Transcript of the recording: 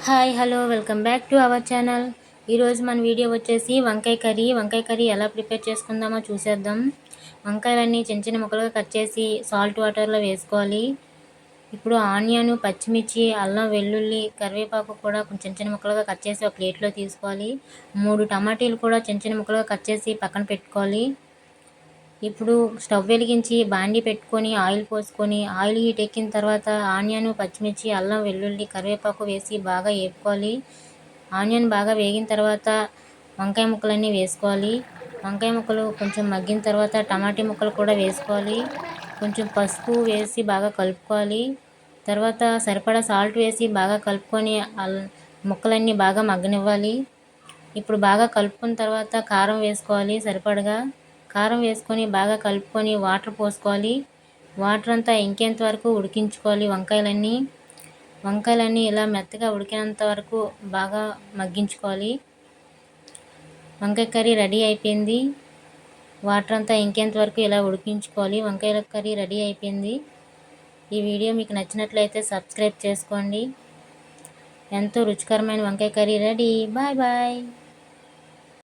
Hi hello welcome back to our channel. ఈరోజు మన video వచ్చేసి వంకాయ కర్రీ ఎలా ప్రిపేర్ చేసుకుందామో చూసేద్దాం. వంకాయలన్నీ చిన్న చిన్న ముక్కలుగా కట్ చేసి సాల్ట్ వాటర్లో వేసుకోవాలి. ఇప్పుడు ఆనియన్, పచ్చిమిర్చి, అల్లం, వెల్లుల్లి, కరివేపాకు కూడా కొంచెం చిన్న చిన్న ముక్కలుగా కట్ చేసి ఒక ప్లేట్లో తీసుకోవాలి. 3 టమాటీలు కూడా చిన్న చిన్న ముక్కలుగా కట్ చేసి పక్కన పెట్టుకోవాలి. ఇప్పుడు స్టవ్ వెలిగించి బాండీ పెట్టుకొని ఆయిల్ పోసుకొని ఆయిల్ హీట్ ఎక్కిన తర్వాత ఆనియన్, పచ్చిమిర్చి, అల్లం, వెల్లుల్లి, కరివేపాకు వేసి బాగా వేపుకోవాలి. ఆనియన్ బాగా వేగిన తర్వాత వంకాయ ముక్కలన్నీ వేసుకోవాలి. వంకాయ ముక్కలు కొంచెం మగ్గిన తర్వాత టమాటీ ముక్కలు కూడా వేసుకోవాలి. కొంచెం పసుపు వేసి బాగా కలుపుకోవాలి. తర్వాత సరిపడా సాల్ట్ వేసి బాగా కలుపుకొని ముక్కలన్నీ బాగా మగ్గనివ్వాలి. ఇప్పుడు బాగా కలుపుకున్న తర్వాత కారం వేసుకోవాలి. సరిపడగా కారం వేసుకొని బాగా కలుపుకొని వాటర్ పోసుకోవాలి. వాటర్ అంతా ఇంకేంత వరకు ఉడికించుకోవాలి. వంకాయలన్నీ ఇలా మెత్తగా ఉడికినంత వరకు బాగా మగ్గించుకోవాలి. వంకాయ కర్రీ రెడీ అయిపోయింది. వాటర్ అంతా ఇంకేంత వరకు ఇలా ఉడికించుకోవాలి. వంకాయ కర్రీ రెడీ అయిపోయింది. ఈ వీడియో మీకు నచ్చినట్లయితే సబ్స్క్రైబ్ చేసుకోండి. ఎంతో రుచికరమైన వంకాయ కర్రీ రెడీ. Bye bye.